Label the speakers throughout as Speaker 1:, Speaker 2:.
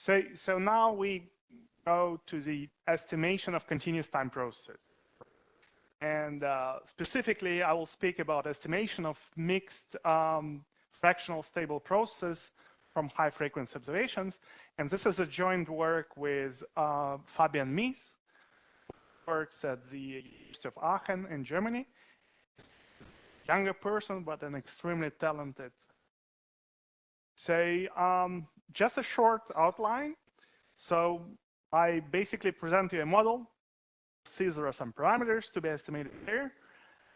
Speaker 1: So now we go to the estimation of continuous time processes. And specifically, I will speak about estimation of mixed fractional stable processes from high frequency observations. And this is a joint work with Fabian Mies, who works at the University of Aachen in Germany. Younger person, but an extremely talented. So just a short outline. So I basically present you a model. See, there are some parameters to be estimated there.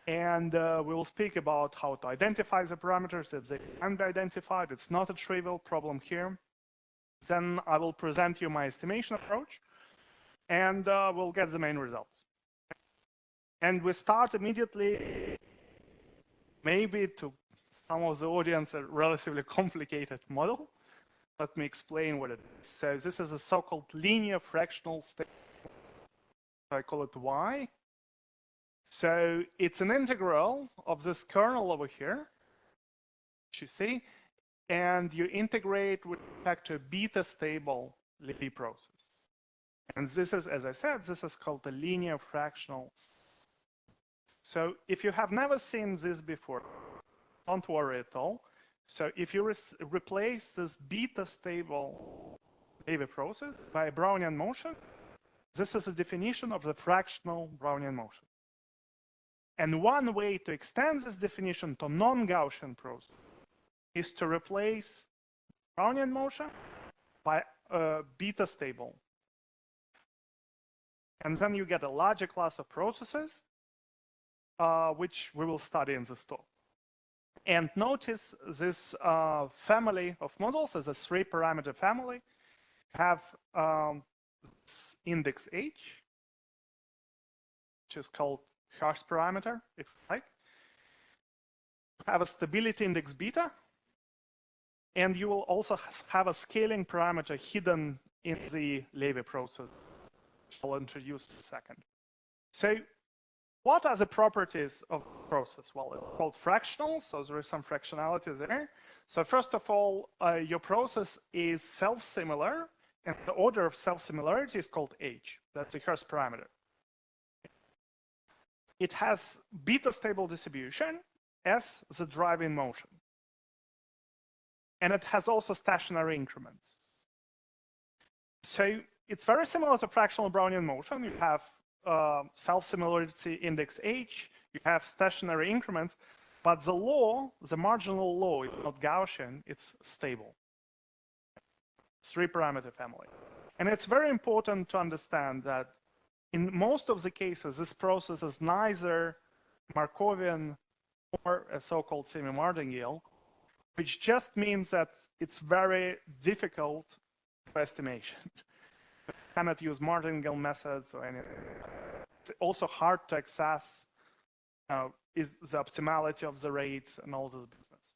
Speaker 1: And we will speak about how to identify the parameters if they can be identified. It's not a trivial problem here. Then I will present you my estimation approach, and we'll get the main results. And we start immediately, maybe to some of the audience, a relatively complicated model. Let me explain what it is. So this is a so-called linear fractional state. I call it y. So it's an integral of this kernel over here, which you see, and you integrate with respect to a beta stable Levy process. And this is, as I said, this is called the linear fractional. So if you have never seen this before, don't worry at all. So if you replace this beta stable Levy process by a Brownian motion, this is a definition of the fractional Brownian motion. And one way to extend this definition to non-Gaussian process is to replace Brownian motion by a beta stable. And then you get a larger class of processes, which we will study in this talk. And notice this family of models as a 3-parameter family have index h, which is called Hurst parameter, if you like. Have a stability index beta, and you will also have a scaling parameter hidden in the Levy process, which I'll introduce in a second. So what are the properties of the process? Well, it's called fractional, so there is some fractionality there. So first of all, your process is self-similar, and the order of self-similarity is called h. That's the Hurst parameter. It has beta stable distribution as the driving motion. And it has also stationary increments. So it's very similar to fractional Brownian motion. You have self-similarity index h, you have stationary increments, but the law, the marginal law, is not Gaussian, it's stable. 3-parameter family. And it's very important to understand that in most of the cases, this process is neither Markovian or a so-called semi-martingale, which just means that it's very difficult for estimation. You cannot use martingale methods or anything. It's also hard to access is the optimality of the rates and all this business.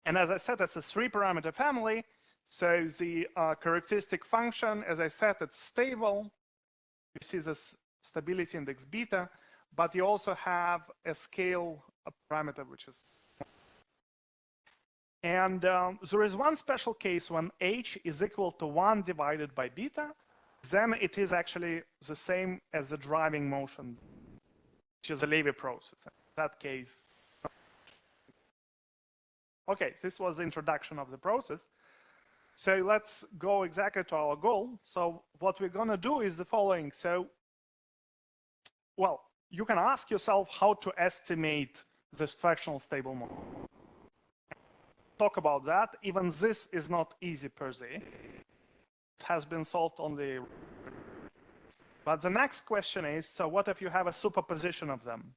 Speaker 1: And as I said, it's a 3-parameter family. So the characteristic function, as I said, it's stable. You see this stability index beta, but you also have a scale parameter, which is. And there is one special case when h is equal to 1 divided by beta, then it is actually the same as the driving motion, which is a Levy process. In that case. Okay, this was the introduction of the process. So let's go exactly to our goal. So what we're going to do is the following. So, well, you can ask yourself how to estimate this fractional stable model. Talk about that. Even this is not easy per se. It has been solved only. But the next question is, so what if you have a superposition of them?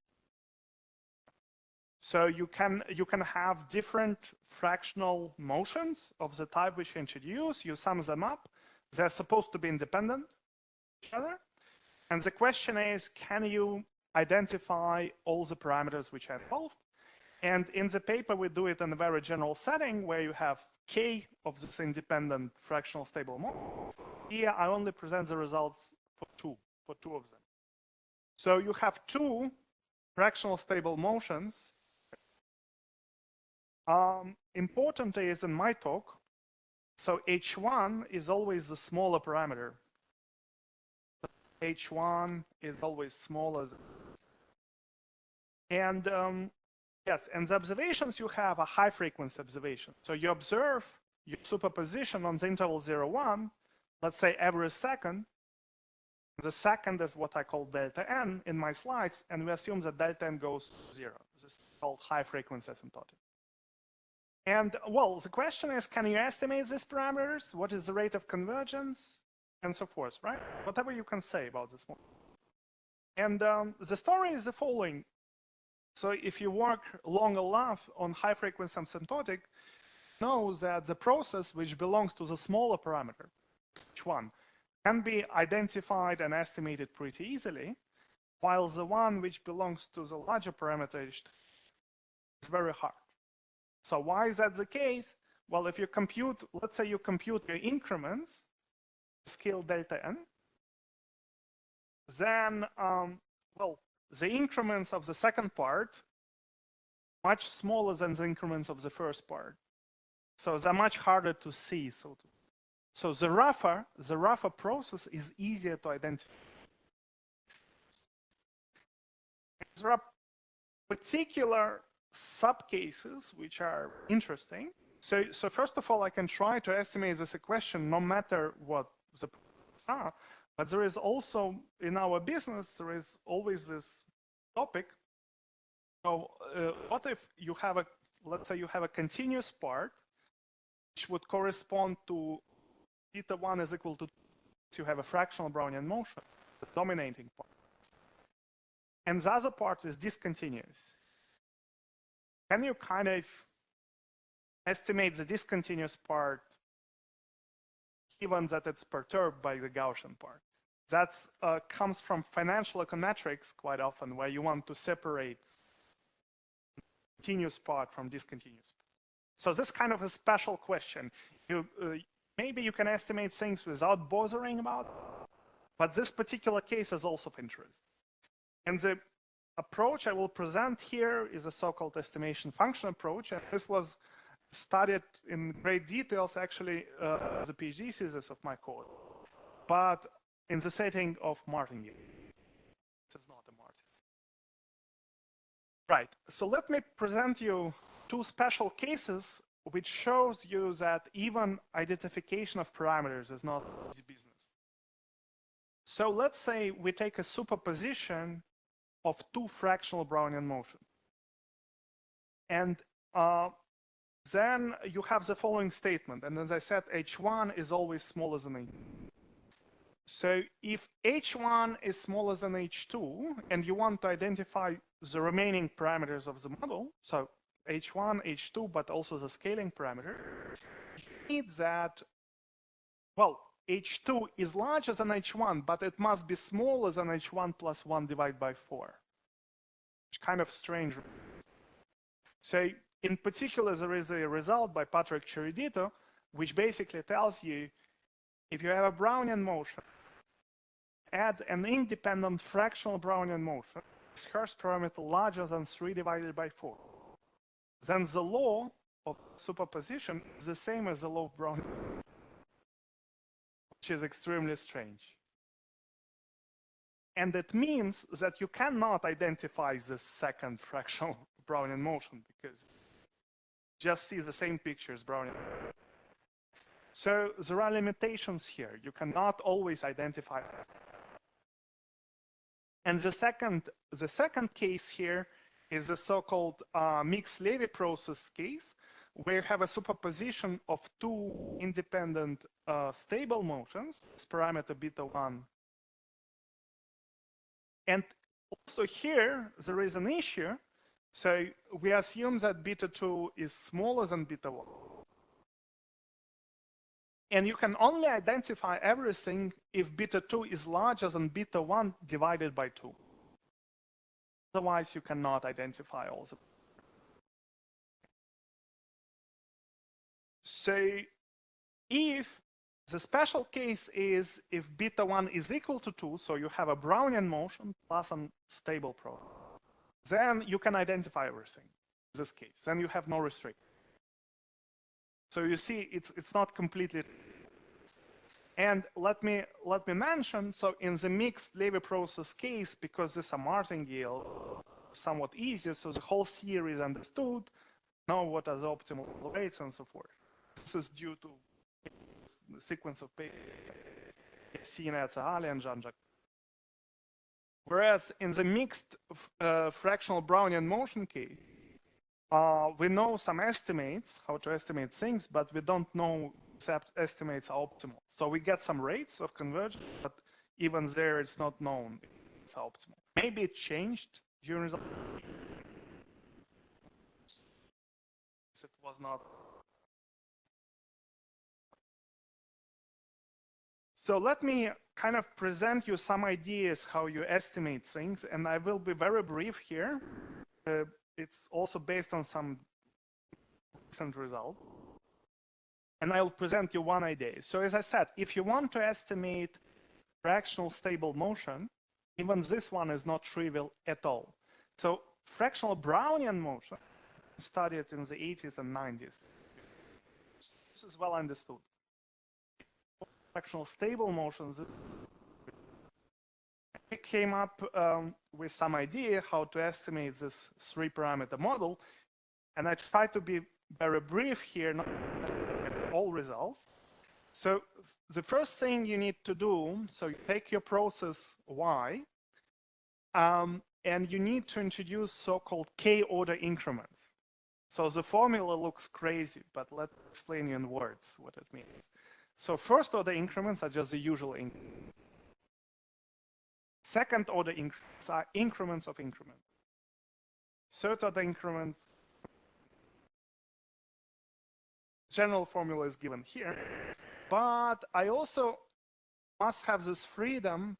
Speaker 1: So you can have different fractional motions of the type which you introduce, you sum them up, they're supposed to be independent of each other. And the question is, can you identify all the parameters which are involved? And in the paper, we do it in a very general setting where you have k of this independent fractional stable model. Here, I only present the results for two of them. So you have 2 fractional stable motions. Important is in my talk So h1 is always the smaller parameter. h1 is always smaller. And yes, and the observations you have are high frequency observations. So you observe your superposition on the interval 0, 1, let's say every second. The second is what I call delta n in my slides, and we assume that delta n goes to 0. This is called high frequency asymptotic. And well, the question is, can you estimate these parameters? What is the rate of convergence? And so forth, right? Whatever you can say about this one. And the story is the following. So if you work long enough on high frequency asymptotic, you know that the process which belongs to the smaller parameter, h1, can be identified and estimated pretty easily, while the one which belongs to the larger parameter is very hard. So why is that the case? Well, if you compute, let's say you compute your increments, scale delta n, then, well, the increments of the second part much smaller than the increments of the first part. So they're much harder to see. So the rougher process is easier to identify. There are particular subcases which are interesting. So first of all, I can try to estimate this equation no matter what the parameters are. But there is also, in our business, there is always this topic. So what if you have a, let's say you have a continuous part, which would correspond to theta 1 is equal to, so you have a fractional Brownian motion, the dominating part. And the other part is discontinuous. Can you kind of estimate the discontinuous part given that it's perturbed by the Gaussian part? That comes from financial econometrics quite often, where you want to separate continuous part from discontinuous part. So this is kind of a special question. Maybe you can estimate things without bothering about it, but this particular case is also of interest. And the approach I will present here is a so-called estimation function approach, and this was studied in great details actually as a PhD thesis of my course, but in the setting of martingale. This is not a martingale. Right, so let me present you two special cases which shows you that even identification of parameters is not easy business. So let's say we take a superposition of two fractional Brownian motions. And then you have the following statement. And as I said, h1 is always smaller than h2. So if h1 is smaller than h2, and you want to identify the remaining parameters of the model, so h1, h2, but also the scaling parameter, you need that, well, h2 is larger than h1, but it must be smaller than h1 plus 1 divided by 4. It's kind of strange. So in particular, there is a result by Patrick Cheridito, which basically tells you if you have a Brownian motion, add an independent fractional Brownian motion, Hurst parameter larger than 3 divided by 4, then the law of superposition is the same as the law of Brownian, which is extremely strange. And it means that you cannot identify the second fractional Brownian motion because just see the same picture as Brownian. So there are limitations here. You cannot always identify it. And the second case here is the so-called mixed-Levy process case, where you have a superposition of two independent stable motions, this parameter beta 1. And also here, there is an issue. So we assume that beta 2 is smaller than beta 1. And you can only identify everything if beta 2 is larger than beta 1 divided by 2. Otherwise, you cannot identify all the. So if the special case is if beta 1 is equal to 2, so you have a Brownian motion plus a stable product, then you can identify everything in this case. Then you have no restriction. So you see, it's not completely. And let me mention, so in the mixed Levy process case, because this is a martingale, somewhat easier, so the whole theory is understood, know what are the optimal rates and so forth. This is due to the sequence of CNET, and Jean-Jacques. Whereas in the mixed fractional Brownian motion case, we know some estimates, how to estimate things, but we don't know estimates are optimal. So we get some rates of convergence, but even there it's not known it's optimal. Maybe it changed during the... It was not. So let me kind of present you some ideas how you estimate things, and I will be very brief here. It's also based on some recent result. And I'll present you one idea. So as I said, if you want to estimate fractional stable motion, even this one is not trivial at all. So fractional Brownian motion studied in the 80s and 90s. This is well understood. Fractional stable motions, we came up with some idea how to estimate this 3-parameter model, and I try to be very brief here, not all results. So the first thing you need to do, so you take your process Y, and you need to introduce so-called k-order increments. So the formula looks crazy, but let's explain you in words what it means. So first order increments are just the usual increments. Second order increments are increments of increment. Third order increments, general formula is given here, but I also must have this freedom.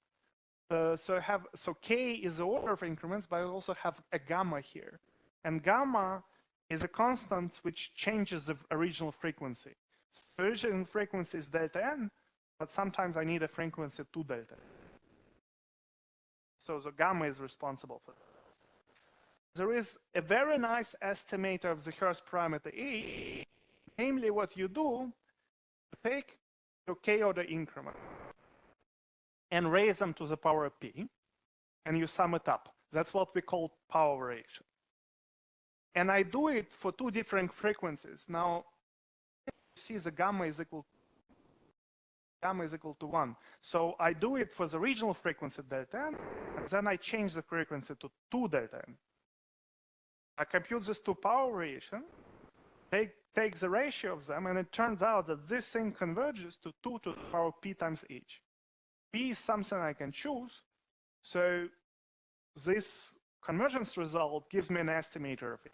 Speaker 1: So k is the order of increments, but I also have a gamma here, and gamma is a constant which changes the original frequency. The original frequency is delta n, but sometimes I need a frequency 2 delta n. So the gamma is responsible for that. There is a very nice estimator of the Hurst parameter A. Namely, what you do, take your k-order increment and raise them to the power of p, and you sum it up. That's what we call power variation. And I do it for 2 different frequencies. Now, you see the gamma is equal to 1. So I do it for the original frequency delta n, and then I change the frequency to 2 delta n. I compute this 2 power variation, take the ratio of them, and it turns out that this thing converges to 2 to the power p times h. P is something I can choose, so this convergence result gives me an estimator of it.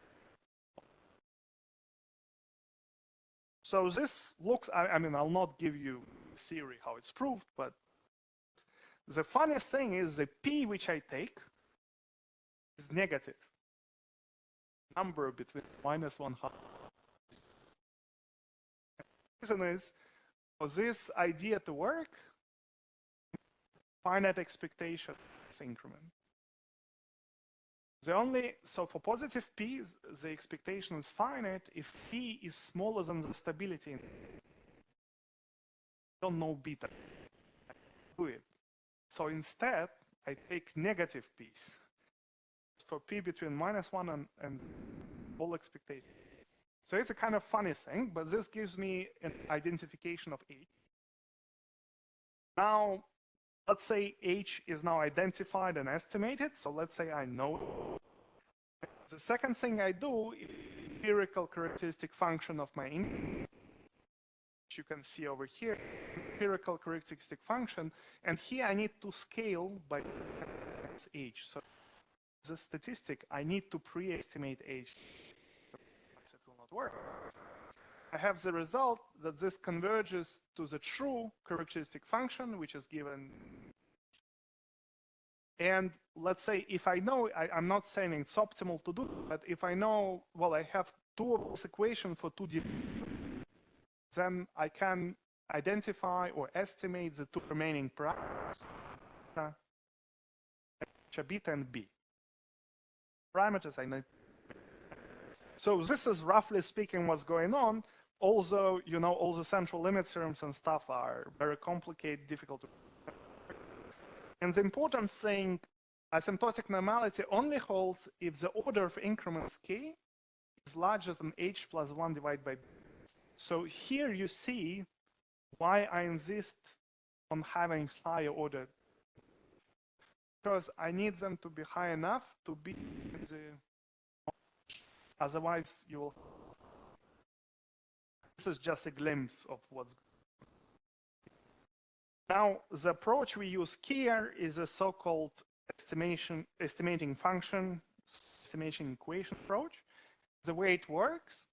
Speaker 1: So this looks, I mean, I'll not give you theory how it's proved, but the funniest thing is the p which I take is negative. Number between -1/2. The reason is, for this idea to work, finite expectation is increment. So for positive p, the expectation is finite if p is smaller than the stability. I don't know beta. I do it. So instead, I take negative p's. For p between -1 and whole expectation. So it's a kind of funny thing, but this gives me an identification of h. Now, let's say h is now identified and estimated, so let's say I know it. The second thing I do is empirical characteristic function of my increment, which you can see over here, empirical characteristic function, and here I need to scale by h. So the statistic, I need to pre-estimate h. It will not work. I have the result that this converges to the true characteristic function, which is given. And let's say if I know, I'm not saying it's optimal to do, but if I know, well, I have 2 of this equation for 2 different, then I can identify or estimate the 2 remaining parameters, beta and b. Parameters I know. So this is roughly speaking what's going on, although, you know, all the central limit theorems and stuff are very complicated, difficult to. And the important thing, asymptotic normality only holds if the order of increments k is larger than h plus 1 divided by b. So here you see why I insist on having higher order. Because I need them to be high enough to be in the, otherwise you will. This is just a glimpse of what's going on. Now, the approach we use here is a so-called estimating function, estimation equation approach. The way it works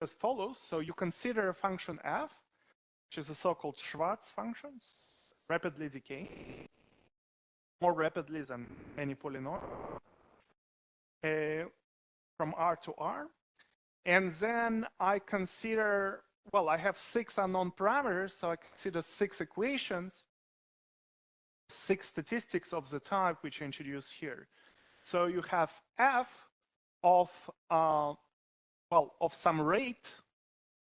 Speaker 1: as follows. So you consider a function f, which is a so-called Schwarz function, rapidly decaying, more rapidly than any polynomial, from R to R. And then I consider, well, I have 6 unknown parameters, so I consider 6 equations, 6 statistics of the type which I introduce here. So you have f of, of some rate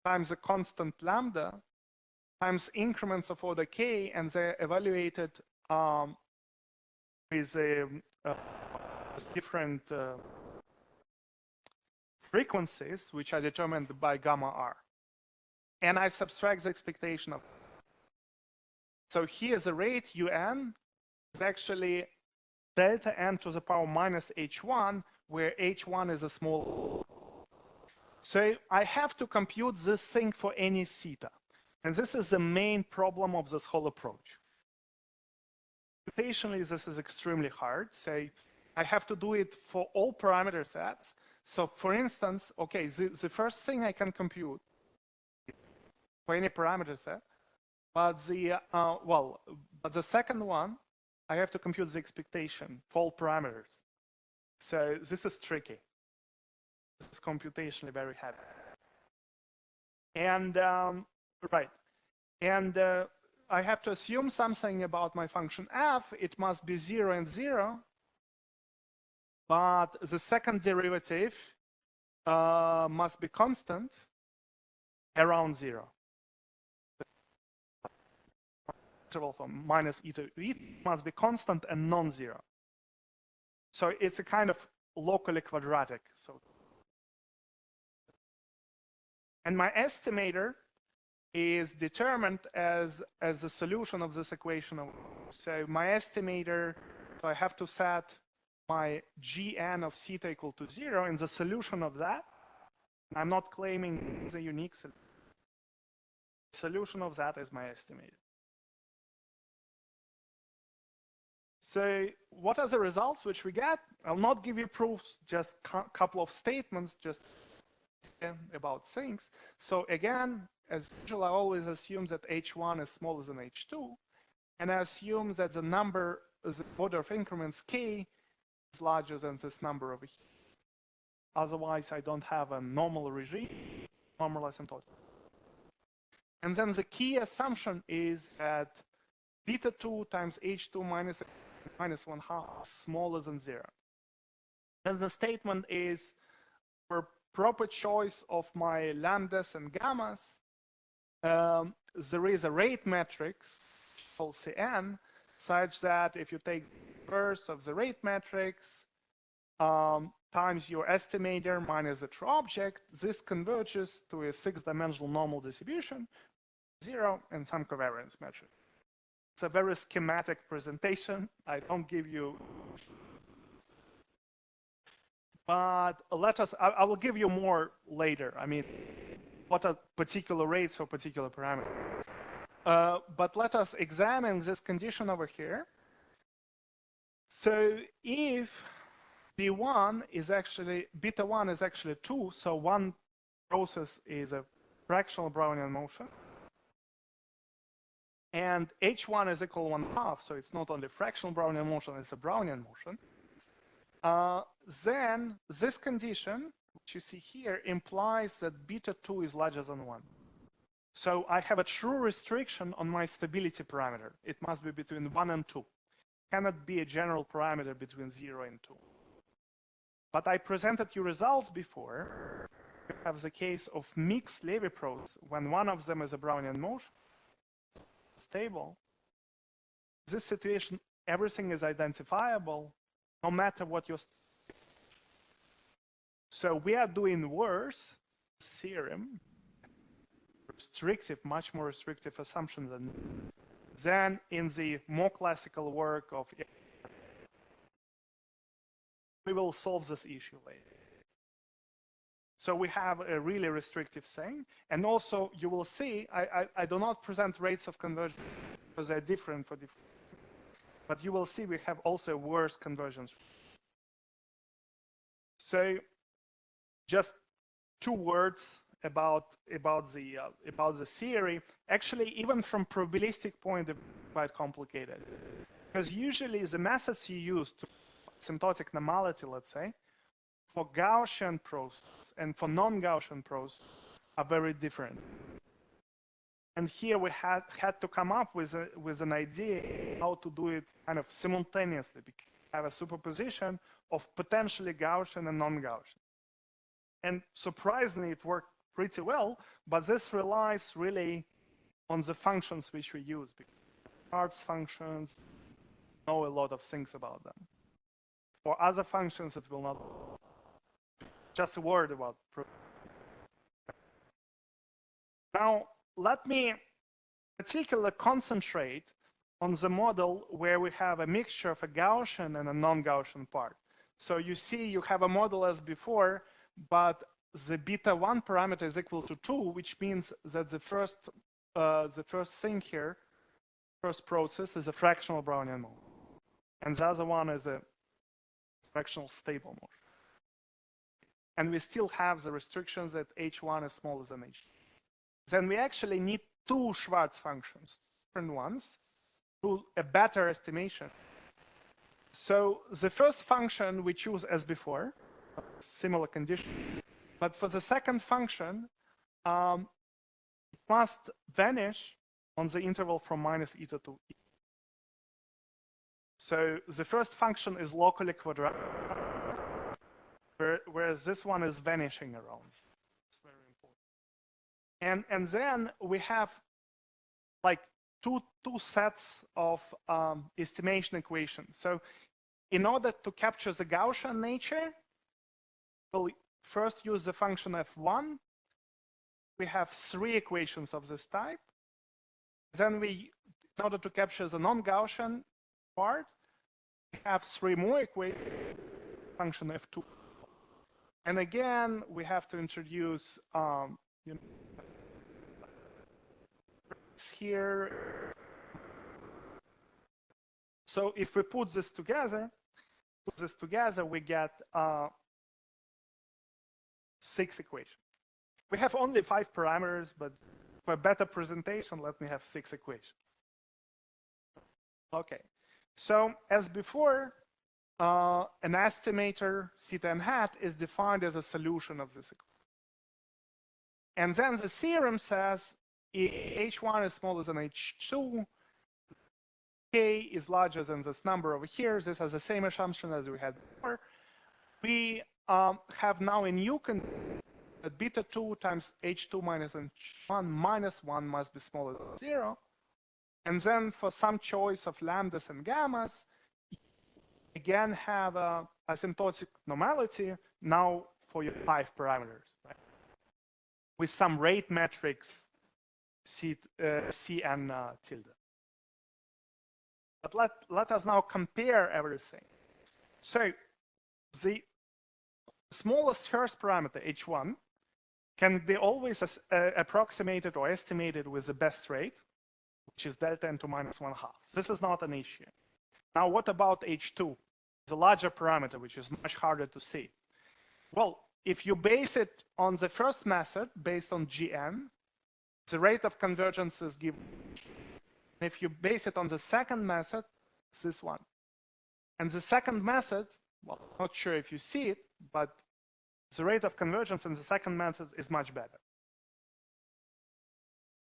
Speaker 1: times a constant lambda times increments of order k, and they're evaluated with different frequencies, which are determined by gamma r. And I subtract the expectation of. So here the rate un is actually delta n to the power minus h1, where h1 is a small. So I have to compute this thing for any theta. And this is the main problem of this whole approach. Computationally, this is extremely hard. So I have to do it for all parameter sets. So for instance, okay, the first thing I can compute for any parameter set, but the, but the second one, I have to compute the expectation for all parameters. So this is tricky. This is computationally very heavy. And, right. And I have to assume something about my function f. It must be 0 and 0. But the second derivative must be constant around 0. Interval from minus e to e must be constant and non-zero. So it's a kind of locally quadratic. So, and my estimator is determined as a solution of this equation. So my estimator, so I have to set my gn of theta equal to 0, and the solution of that, I'm not claiming the unique solution. The solution of that is my estimator. So what are the results which we get? I'll not give you proofs, just a couple of statements just about things. So again, as usual, I always assume that h1 is smaller than h2, and I assume that the number, the order of increments k is larger than this number over here. Otherwise, I don't have a normal regime, normal asymptotic. And then the key assumption is that beta 2 times h2 minus 1/2 is smaller than 0. And the statement is, for proper choice of my lambdas and gammas, there is a rate matrix called Cn, such that if you take the inverse of the rate matrix times your estimator minus the true object, this converges to a 6-dimensional normal distribution, 0, and some covariance metric. It's a very schematic presentation. I don't give you, but let us, I will give you more later. I mean, what are particular rates for particular parameters. But let us examine this condition over here. So if B1 is actually, beta 1 is actually 2, so one process is a fractional Brownian motion, and h1 is equal to 1/2, so it's not only fractional Brownian motion, it's a Brownian motion, then this condition, which you see here, implies that beta 2 is larger than 1. So I have a true restriction on my stability parameter. It must be between 1 and 2. Cannot be a general parameter between 0 and 2. But I presented you results before. have the case of mixed Levy process, when one of them is a Brownian motion, stable. This situation, everything is identifiable, no matter what your. So we are doing worse theorem, restrictive, much more restrictive assumption than in the more classical work of. We will solve this issue later. So we have a really restrictive thing, and also you will see I do not present rates of conversion because they're different for different. But you will see we have also worse conversions. So just 2 words about the theory. Actually, even from probabilistic point of view, quite complicated, because usually the methods you use to asymptotic normality, let's say, for Gaussian process and for non-Gaussian process are very different. And here we had to come up with an idea how to do it kind of simultaneously, because we have a superposition of potentially Gaussian and non-Gaussian. And surprisingly, it worked pretty well, but this relies really on the functions which we use. Arts functions, know a lot of things about them. For other functions, it will not. Just a word about. Now, let me particularly concentrate on the model where we have a mixture of a Gaussian and a non-Gaussian part. So you see you have a model as before, but the beta 1 parameter is equal to 2, which means that the first thing here, first process, is a fractional Brownian motion. And the other one is a fractional stable motion. And we still have the restrictions that H1 is smaller than H2. Then we actually need 2 Schwarz functions, different ones, to a better estimation. So the first function we choose as before, similar condition, but for the second function, it must vanish on the interval from minus eta to e. So the first function is locally quadratic, whereas this one is vanishing around. It's very important. And then we have like two sets of estimation equations. So in order to capture the Gaussian nature, we'll first use the function f1. We have 3 equations of this type. Then we, in order to capture the non-Gaussian part, we have 3 more equations, function f2. And again, we have to introduce here. So if we put this together, we get 6 equations. We have only 5 parameters, but for a better presentation, let me have 6 equations. Okay, so as before, an estimator theta n hat is defined as a solution of this equation. And then the theorem says if H1 is smaller than H2, K is larger than this number over here. This has the same assumption as we had before. We have now a new condition that beta 2 times H2 minus H1 minus 1 must be smaller than 0. And then for some choice of lambdas and gammas, again have a asymptotic normality now for your 5 parameters, right? With some rate matrix C and tilde. But let us now compare everything. So the smallest Hurst parameter, H1, can be always approximated or estimated with the best rate, which is delta n to minus 1/2. This is not an issue. Now, what about H2, the larger parameter, which is much harder to see? Well, if you base it on the first method, based on Gn, the rate of convergence is given. If you base it on the second method, it's this one. And the second method, well, I'm not sure if you see it, but the rate of convergence in the second method is much better.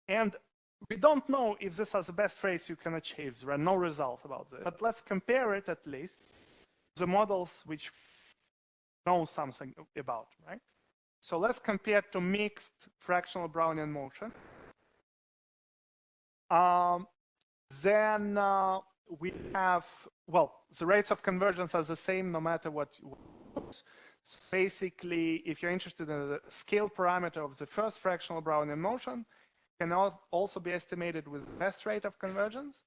Speaker 1: And we don't know if this has the best rates you can achieve. There are no results about this. But let's compare it at least to the models which know something about, right? So let's compare to mixed fractional Brownian motion. Then we have, well, the rates of convergence are the same no matter what you use. So basically, if you're interested in the scale parameter of the first fractional Brownian motion, can also be estimated with the best rate of convergence,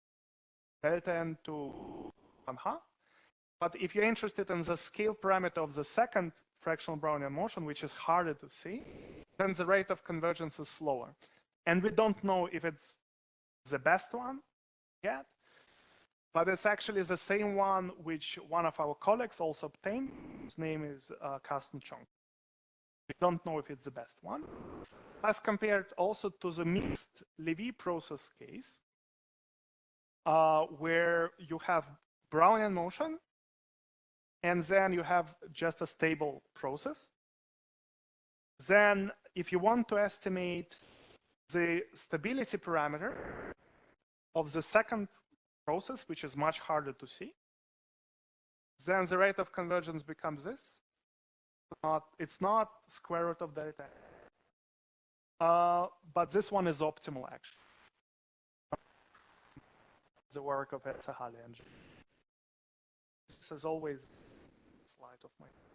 Speaker 1: delta n to 1/2. But if you're interested in the scale parameter of the second fractional Brownian motion, which is harder to see, then the rate of convergence is slower. And we don't know if it's the best one yet, but it's actually the same one which one of our colleagues also obtained. His name is Carsten Chong. We don't know if it's the best one. As compared also to the mixed Levy process case, where you have Brownian motion, and then you have just a stable process. Then if you want to estimate the stability parameter of the second process, which is much harder to see, then the rate of convergence becomes this. It's not square root of delta. But this one is optimal, actually. The work of Sahali and this is always a slide of mine.